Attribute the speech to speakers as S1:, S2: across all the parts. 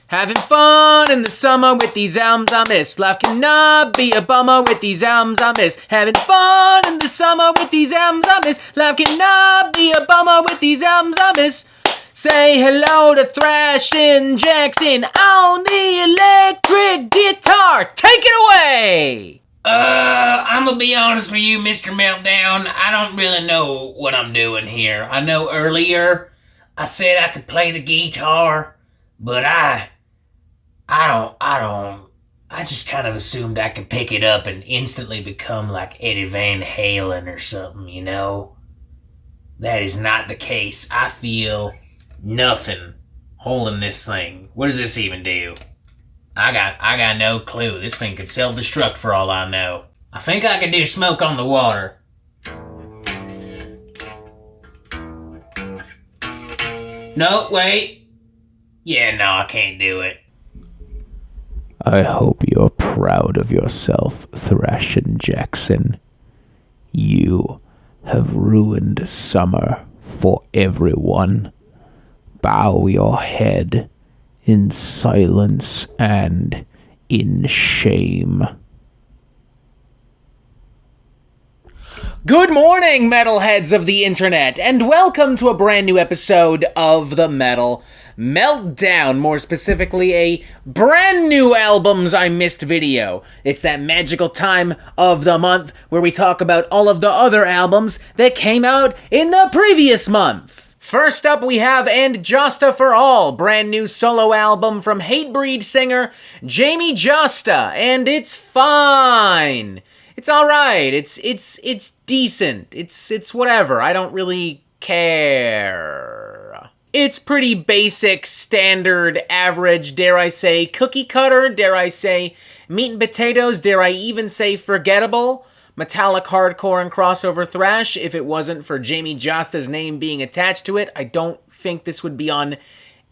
S1: Having fun in the summer with these albums I miss. Life cannot be a bummer with these albums I miss. Having fun in the summer with these albums I miss. Life cannot be a bummer with these albums I miss. Say hello to Thrashin' Jackson on the electric guitar. Take it away!
S2: I'm gonna be honest with you, Mr. Meltdown. I don't really know what I'm doing here. I know earlier I said I could play the guitar, but I just kind of assumed I could pick it up and instantly become like Eddie Van Halen or something, you know? That is not the case. I feel nothing holding this thing. What does this even do? I got no clue. This thing could self-destruct for all I know. I think I could do Smoke on the Water. No, wait. Yeah, no, I can't do it.
S3: I hope you're proud of yourself, Thrashin' Jackson. You have ruined summer for everyone. Bow your head in silence and in shame.
S1: Good morning, metalheads of the internet, and welcome to a brand new episode of the Metal Meltdown, more specifically a brand new Albums I Missed video. It's that magical time of the month where we talk about all of the other albums that came out in the previous month. First up, we have And Jasta for All, brand new solo album from Hatebreed singer Jamie Jasta, and it's fine. It's alright, it's decent, it's whatever, I don't really care. It's pretty basic, standard, average, dare I say, cookie cutter, dare I say, meat and potatoes, dare I even say forgettable, metallic hardcore and crossover thrash. If it wasn't for Jamie Jasta's name being attached to it, I don't think this would be on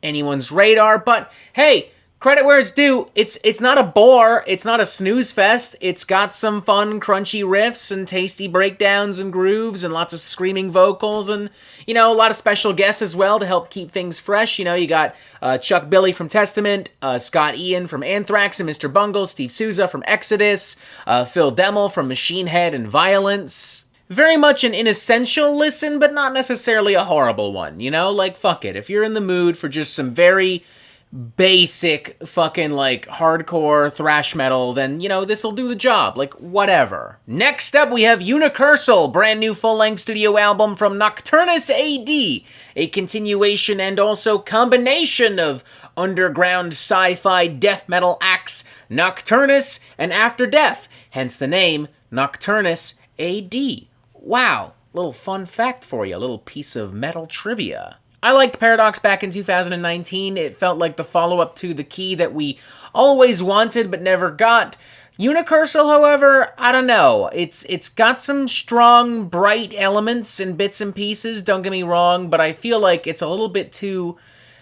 S1: anyone's radar, but hey, credit where it's due. It's not a bore. It's not a snooze fest. It's got some fun, crunchy riffs and tasty breakdowns and grooves and lots of screaming vocals and, you know, a lot of special guests as well to help keep things fresh. You know, you got Chuck Billy from Testament, Scott Ian from Anthrax and Mr. Bungle, Steve Souza from Exodus, Phil Demmel from Machine Head and Violence. Very much an inessential listen, but not necessarily a horrible one, you know? Like, fuck it. If you're in the mood for just some very basic fucking like hardcore thrash metal, then you know this'll do the job, like whatever. Next up we have Unicursal, brand new full-length studio album from Nocturnus AD, a continuation and also combination of underground sci-fi death metal acts Nocturnus and After Death, hence the name Nocturnus AD. Wow, little fun fact for you, a little piece of metal trivia. I liked Paradox back in 2019. It felt like the follow-up to The Key that we always wanted but never got. Unicursal, however, I don't know. It's got some strong, bright elements and bits and pieces, don't get me wrong, but I feel like it's a little bit too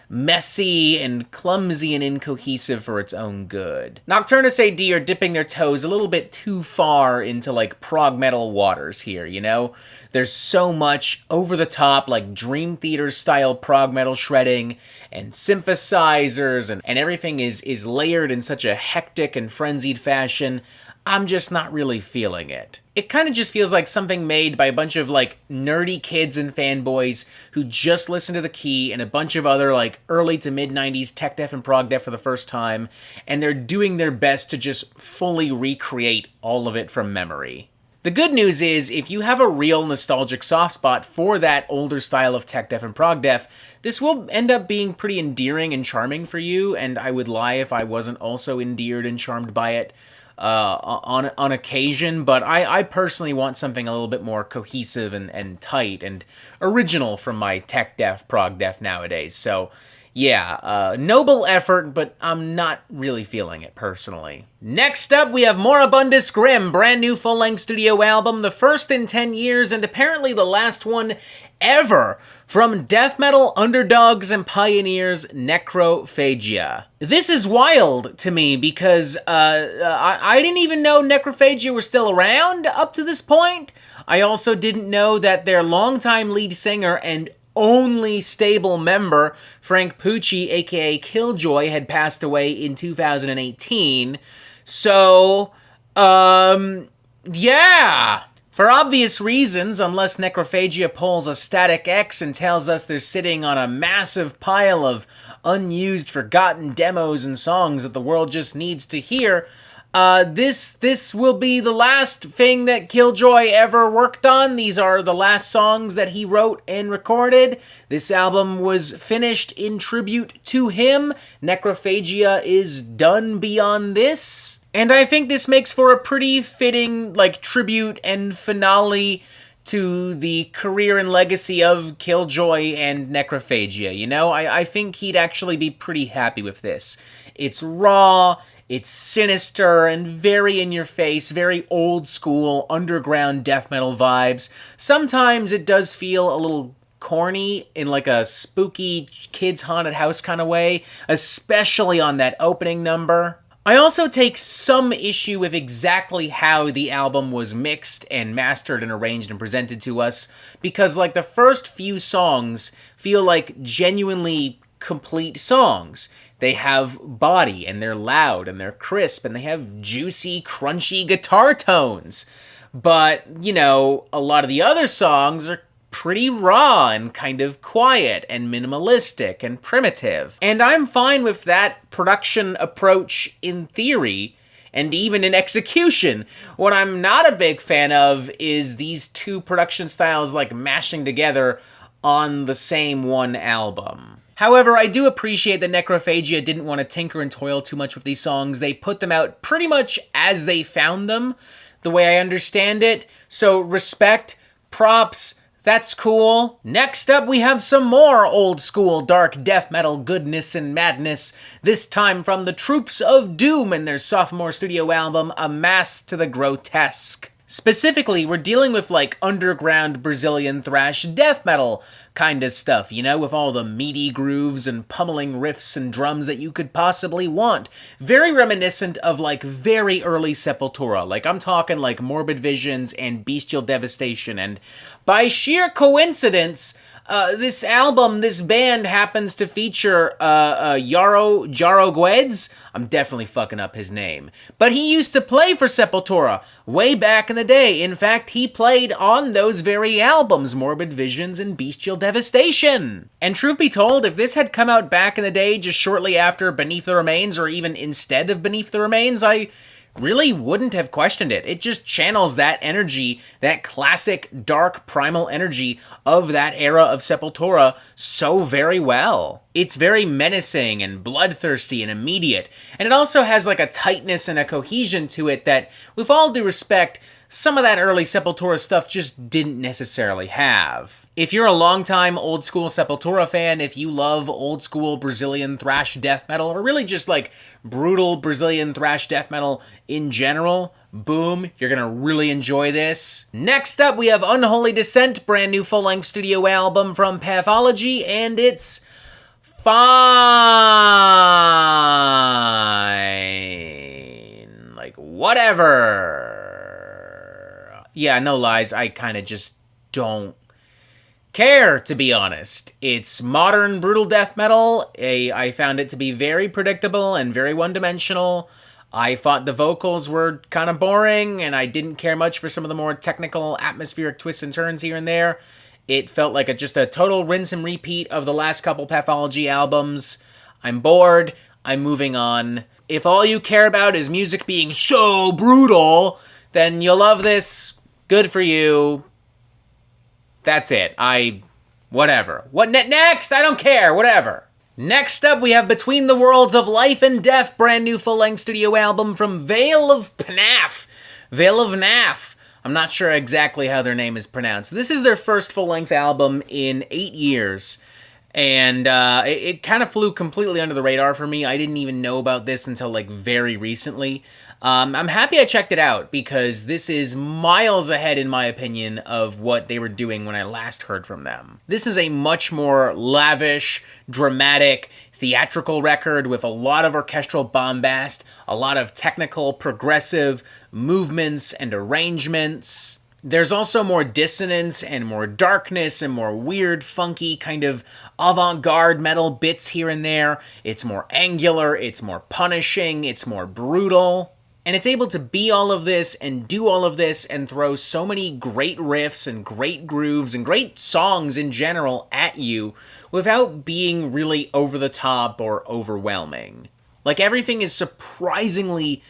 S1: messy and clumsy and incohesive for its own good. Nocturnus AD are dipping their toes a little bit too far into like prog metal waters here, you know? There's so much over-the-top, like Dream Theater-style prog metal shredding and synthesizers, and everything is layered in such a hectic and frenzied fashion. I'm just not really feeling it. It kind of just feels like something made by a bunch of, like, nerdy kids and fanboys who just listened to The Key and a bunch of other, like, early to mid-90s tech death and prog death for the first time, and they're doing their best to just fully recreate all of it from memory. The good news is, if you have a real nostalgic soft spot for that older style of tech death and prog death, this will end up being pretty endearing and charming for you, and I would lie if I wasn't also endeared and charmed by it on occasion, but I personally want something a little bit more cohesive and tight and original from my tech death, prog death nowadays, so yeah, noble effort, but I'm not really feeling it personally. Next up, we have Moribundus Grim, brand new full-length studio album, the first in 10 years, and apparently the last one ever, from death metal underdogs and pioneers Necrophagia. This is wild to me because I didn't even know Necrophagia were still around up to this point. I also didn't know that their longtime lead singer and only stable member, Frank Pucci, aka Killjoy, had passed away in 2018. So, yeah. For obvious reasons, unless Necrophagia pulls a static X and tells us they're sitting on a massive pile of unused, forgotten demos and songs that the world just needs to hear, this will be the last thing that Killjoy ever worked on. These are the last songs that he wrote and recorded. This album was finished in tribute to him. Necrophagia is done beyond this. And I think this makes for a pretty fitting, tribute and finale to the career and legacy of Killjoy and Necrophagia, you know? I think he'd actually be pretty happy with this. It's raw, it's sinister, and very in-your-face, very old-school, underground death metal vibes. Sometimes it does feel a little corny in a spooky kids haunted house kind of way, especially on that opening number. I also take some issue with exactly how the album was mixed and mastered and arranged and presented to us, because the first few songs feel like genuinely complete songs. They have body, and they're loud, and they're crisp, and they have juicy, crunchy guitar tones. But, a lot of the other songs are pretty raw and kind of quiet and minimalistic and primitive. And I'm fine with that production approach in theory and even in execution. What I'm not a big fan of is these two production styles mashing together on the same one album. However, I do appreciate that Necrophagia didn't want to tinker and toil too much with these songs. They put them out pretty much as they found them, the way I understand it. So respect, props, that's cool. Next up, we have some more old-school dark death metal goodness and madness, this time from the Troops of Doom and their sophomore studio album, A Mass to the Grotesque. Specifically, we're dealing with underground Brazilian thrash death metal kind of stuff, with all the meaty grooves and pummeling riffs and drums that you could possibly want. Very reminiscent of very early Sepultura. I'm talking Morbid Visions and Bestial Devastation. And by sheer coincidence, this album, this band happens to feature Jaro Guedes. I'm definitely fucking up his name. But he used to play for Sepultura way back in the day. In fact, he played on those very albums, Morbid Visions and Bestial Devastation. And truth be told, if this had come out back in the day just shortly after Beneath the Remains, or even instead of Beneath the Remains, I really wouldn't have questioned it. It just channels that energy, that classic dark primal energy of that era of Sepultura so very well. It's very menacing and bloodthirsty and immediate, and it also has a tightness and a cohesion to it that, with all due respect, some of that early Sepultura stuff just didn't necessarily have. If you're a longtime old-school Sepultura fan, if you love old-school Brazilian thrash death metal, or really just brutal Brazilian thrash death metal in general, boom, you're gonna really enjoy this. Next up, we have Unholy Descent, brand new full-length studio album from Pathology, and it's fine. Whatever. Yeah, no lies, I kind of just don't care, to be honest. It's modern brutal death metal. I found it to be very predictable and very one-dimensional. I thought the vocals were kind of boring, and I didn't care much for some of the more technical, atmospheric twists and turns here and there. It felt like just a total rinse and repeat of the last couple Pathology albums. I'm bored. I'm moving on. If all you care about is music being so brutal, then you'll love this. Good for you. That's it. Whatever. What next? I don't care. Whatever. Next up, we have Between the Worlds of Life and Death, brand new full-length studio album from Vale of Pnath. Vale of Pnath. I'm not sure exactly how their name is pronounced. This is their first full-length album in 8 years. And it kind of flew completely under the radar for me. I didn't even know about this until very recently. I'm happy I checked it out because this is miles ahead, in my opinion, of what they were doing when I last heard from them. This is a much more lavish, dramatic, theatrical record with a lot of orchestral bombast, a lot of technical, progressive movements and arrangements. There's also more dissonance and more darkness and more weird, funky, kind of avant-garde metal bits here and there. It's more angular, it's more punishing, it's more brutal. And it's able to be all of this and do all of this and throw so many great riffs and great grooves and great songs in general at you without being really over the top or overwhelming. Like, everything is surprisingly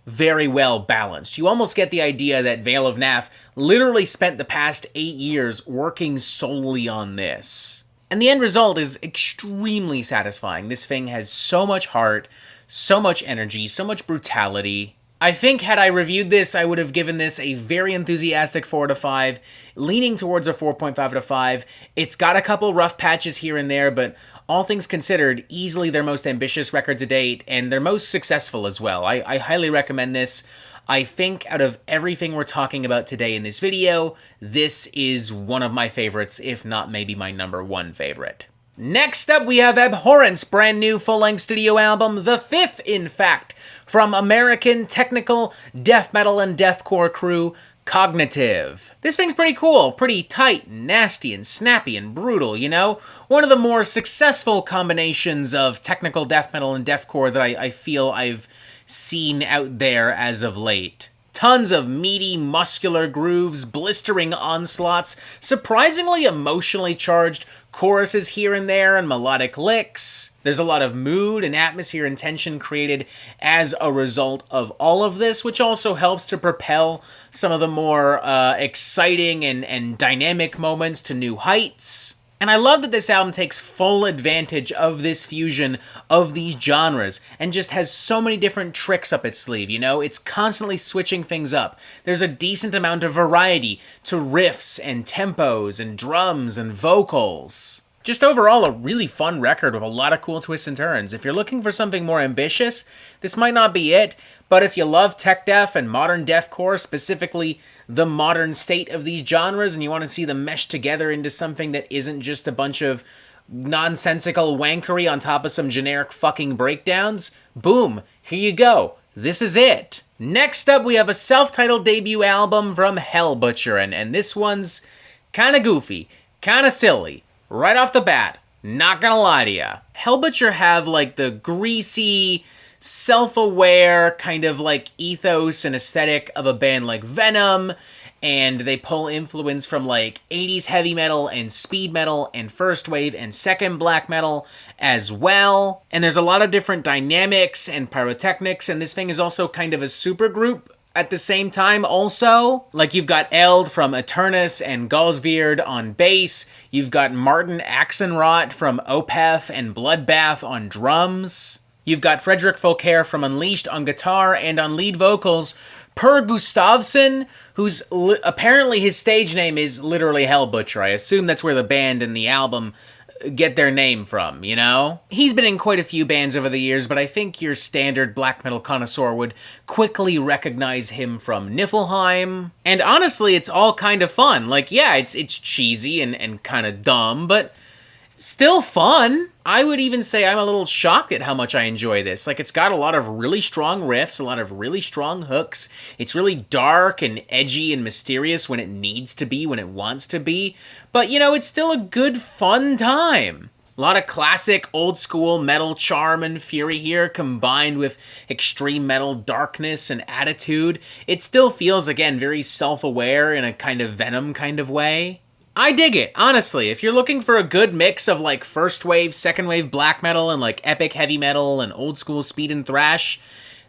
S1: very well balanced. You almost get the idea that Vale of Pnath literally spent the past 8 years working solely on this. And the end result is extremely satisfying. This thing has so much heart, so much energy, so much brutality. I think had I reviewed this, I would have given this a very enthusiastic 4 to 5, leaning towards a 4.5 to 5. It's got a couple rough patches here and there, but all things considered, easily their most ambitious record to date, and their most successful as well. I highly recommend this. I think out of everything we're talking about today in this video, this is one of my favorites, if not maybe my number 1 favorite. Next up, we have Abhorrence, brand new full-length studio album, the 5th, in fact, from American technical death metal and deathcore crew Cognitive. This thing's pretty cool, pretty tight, and nasty, and snappy, and brutal, you know? One of the more successful combinations of technical death metal and deathcore that I feel I've seen out there as of late. Tons of meaty, muscular grooves, blistering onslaughts, surprisingly emotionally charged choruses here and there, and melodic licks. There's a lot of mood and atmosphere and tension created as a result of all of this, which also helps to propel some of the more exciting and dynamic moments to new heights. And I love that this album takes full advantage of this fusion of these genres and just has so many different tricks up its sleeve, you know? It's constantly switching things up. There's a decent amount of variety to riffs and tempos and drums and vocals. Just overall, a really fun record with a lot of cool twists and turns. If you're looking for something more ambitious, this might not be it, but if you love tech death and modern deathcore, specifically the modern state of these genres, and you want to see them mesh together into something that isn't just a bunch of nonsensical wankery on top of some generic fucking breakdowns, boom, here you go. This is it. Next up, we have a self-titled debut album from Hellbutcher, and this one's kind of goofy, kind of silly. Right off the bat, not gonna lie to ya. Hellbutcher have like the greasy, self-aware kind of like ethos and aesthetic of a band like Venom, and they pull influence from like 80s heavy metal and speed metal and first wave and second black metal as well. And there's a lot of different dynamics and pyrotechnics, and this thing is also kind of a supergroup at the same time also. Like, you've got Eld from Eternus and Galsveard on bass. You've got Martin Axenrot from Opeth and Bloodbath on drums. You've got Frederick Volker from Unleashed on guitar and on lead vocals. Per Gustavsson, who's apparently his stage name is literally Hellbutcher. I assume that's where the band and the album get their name from, you know? He's been in quite a few bands over the years, but I think your standard black metal connoisseur would quickly recognize him from Niflheim. And honestly, it's all kind of fun. Like, yeah, it's cheesy and kind of dumb, but still fun. I would even say I'm a little shocked at how much I enjoy this. Like, it's got a lot of really strong riffs, a lot of really strong hooks. It's really dark and edgy and mysterious when it needs to be, when it wants to be. But, you know, it's still a good, fun time. A lot of classic, old-school metal charm and fury here, combined with extreme metal darkness and attitude. It still feels, again, very self-aware in a kind of Venom kind of way. I dig it, honestly. If you're looking for a good mix of like first wave, second wave black metal and like epic heavy metal and old school speed and thrash,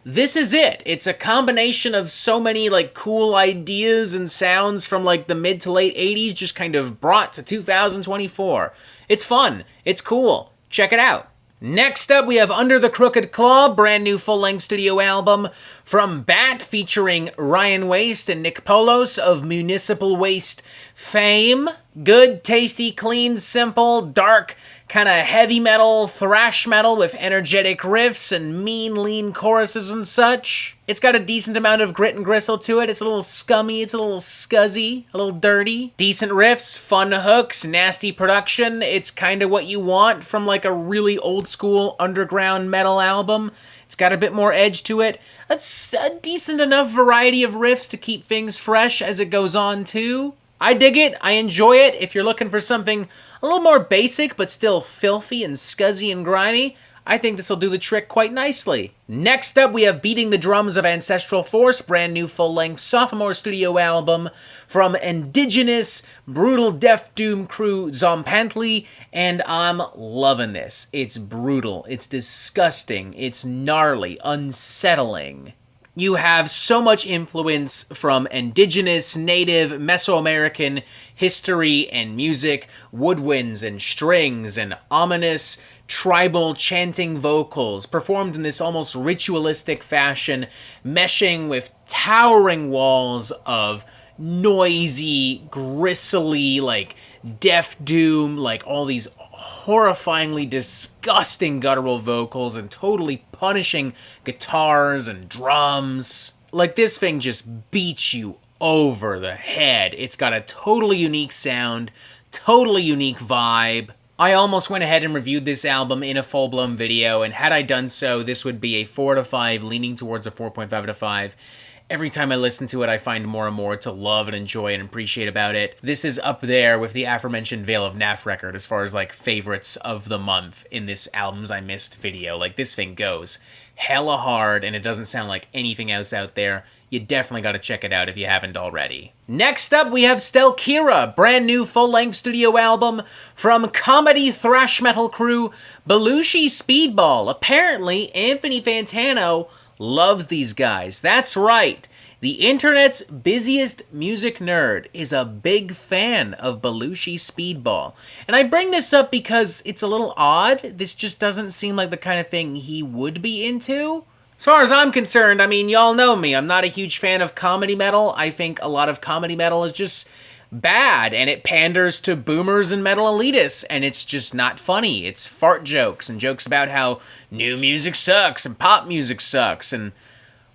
S1: this is it. It's a combination of so many like cool ideas and sounds from like the mid to late 80s just kind of brought to 2024. It's fun. It's cool. Check it out. Next up, we have Under the Crooked Claw, brand new full-length studio album from Bat, featuring Ryan Waste and Nick Polos of Municipal Waste fame. Good, tasty, clean, simple, dark, kind of heavy metal, thrash metal with energetic riffs and mean, lean choruses and such. It's got a decent amount of grit and gristle to it. It's a little scummy, it's a little scuzzy, a little dirty. Decent riffs, fun hooks, nasty production. It's kind of what you want from like a really old school underground metal album. It's got a bit more edge to it. A decent enough variety of riffs to keep things fresh as it goes on too. I dig it, I enjoy it. If you're looking for something a little more basic but still filthy and scuzzy and grimy, I think this will do the trick quite nicely. Next up, we have Beating the Drums of Ancestral Force, brand new full-length sophomore studio album from indigenous brutal death doom crew Tzompantli, and I'm loving this. It's brutal, it's disgusting, it's gnarly, unsettling. You have so much influence from indigenous, native, Mesoamerican history and music, woodwinds and strings and ominous tribal chanting vocals performed in this almost ritualistic fashion, meshing with towering walls of noisy, gristly, like death doom, like all these horrifyingly disgusting guttural vocals and totally punishing guitars and drums. Like, this thing just beats you over the head. It's got a totally unique sound, totally unique vibe. I almost went ahead and reviewed this album in a full-blown video, and had I done so, this would be a 4 to 5, leaning towards a 4.5 to 5. Every time I listen to it, I find more and more to love and enjoy and appreciate about it. This is up there with the aforementioned Vale of Pnath record as far as, like, favorites of the month in this Albums I Missed video. Like, this thing goes hella hard, and it doesn't sound like anything else out there. You definitely gotta check it out if you haven't already. Next up, we have Stelkira, brand new full-length studio album from comedy thrash metal crew Belushi Speedball. Apparently, Anthony Fantano loves these guys. That's right. The internet's busiest music nerd is a big fan of Belushi Speedball. And I bring this up because it's a little odd. This just doesn't seem like the kind of thing he would be into. As far as I'm concerned, I mean, y'all know me. I'm not a huge fan of comedy metal. I think a lot of comedy metal is just bad, and it panders to boomers and metal elitists, and it's just not funny. It's fart jokes and jokes about how new music sucks and pop music sucks and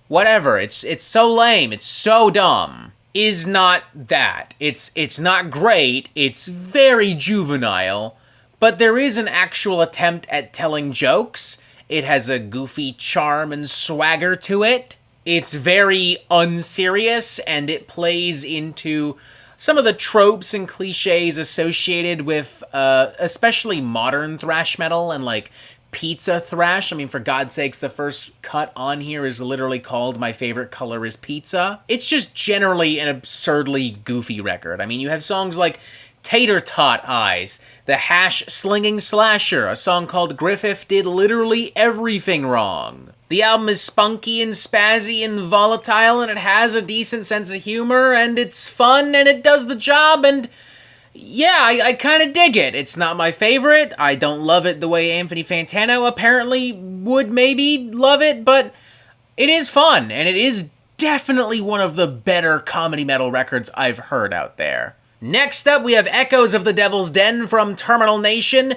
S1: whatever. It's so lame. It's so dumb. Is not that. It's not great. It's very juvenile, but there is an actual attempt at telling jokes. It has a goofy charm and swagger to it. It's very unserious, and it plays into some of the tropes and cliches associated with especially modern thrash metal and like pizza thrash. I mean, for God's sakes, the first cut on here is literally called My Favorite Color is Pizza. It's just generally an absurdly goofy record. I mean, you have songs like Tater Tot Eyes, The Hash Slinging Slasher, a song called Griffith Did Literally Everything Wrong. The album is spunky and spazzy and volatile, and it has a decent sense of humor, and it's fun, and it does the job, and yeah, I kind of dig it. It's not my favorite. I don't love it the way Anthony Fantano apparently would maybe love it, but it is fun, and it is definitely one of the better comedy metal records I've heard out there. Next up, we have Echoes of the Devil's Den from Terminal Nation.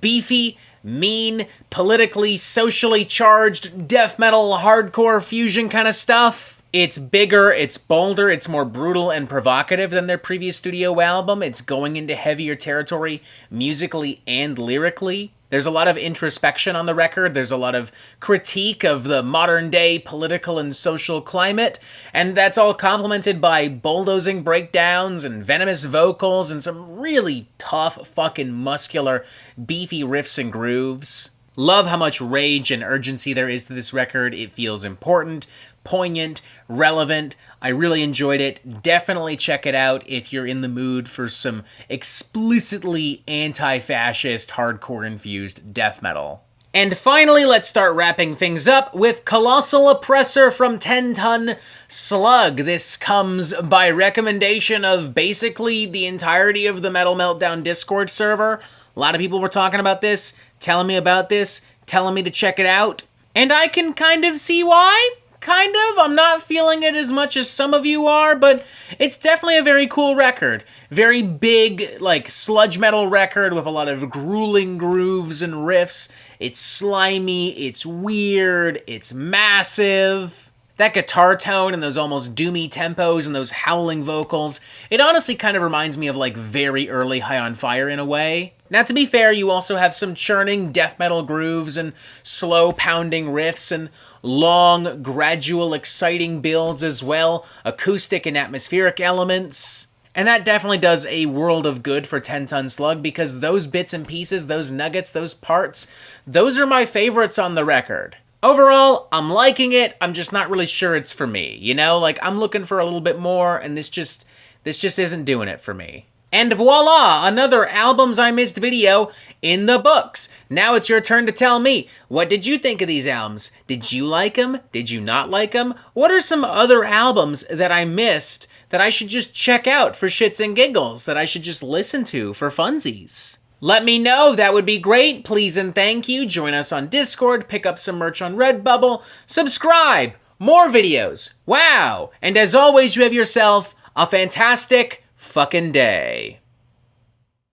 S1: Beefy, mean, politically, socially charged, death metal, hardcore fusion kind of stuff. It's bigger, it's bolder, it's more brutal and provocative than their previous studio album. It's going into heavier territory musically and lyrically. There's a lot of introspection on the record. There's a lot of critique of the modern day political and social climate, and that's all complemented by bulldozing breakdowns and venomous vocals and some really tough, fucking muscular, beefy riffs and grooves. Love how much rage and urgency there is to this record. It feels important, poignant, relevant. I really enjoyed it. Definitely check it out if you're in the mood for some explicitly anti-fascist, hardcore-infused death metal. And finally, let's start wrapping things up with Colossal Oppressor from Ton Slug. This comes by recommendation of basically the entirety of the Metal Meltdown Discord server. A lot of people were talking about this, telling me about this, telling me to check it out, and I can kind of see why. kind of. I'm not feeling it as much as some of you are, but it's definitely a very cool record. Very big, like, sludge metal record with a lot of grueling grooves and riffs. It's slimy, it's weird, it's massive. That guitar tone and those almost doomy tempos and those howling vocals, it honestly kind of reminds me of like very early High on Fire in a way. Now to be fair, you also have some churning death metal grooves and slow pounding riffs and long, gradual, exciting builds as well, acoustic and atmospheric elements. And that definitely does a world of good for 10 Ton Slug because those bits and pieces, those nuggets, those parts, those are my favorites on the record. Overall, I'm liking it, I'm just not really sure it's for me, you know? Like, I'm looking for a little bit more, and this just isn't doing it for me. And voila, another Albums I Missed video in the books. Now it's your turn to tell me, what did you think of these albums? Did you like them? Did you not like them? What are some other albums that I missed that I should just check out for shits and giggles, that I should just listen to for funsies? Let me know, that would be great. Please and thank you. Join us on Discord, pick up some merch on Redbubble, subscribe, more videos. Wow! And as always, you have yourself a fantastic fucking day.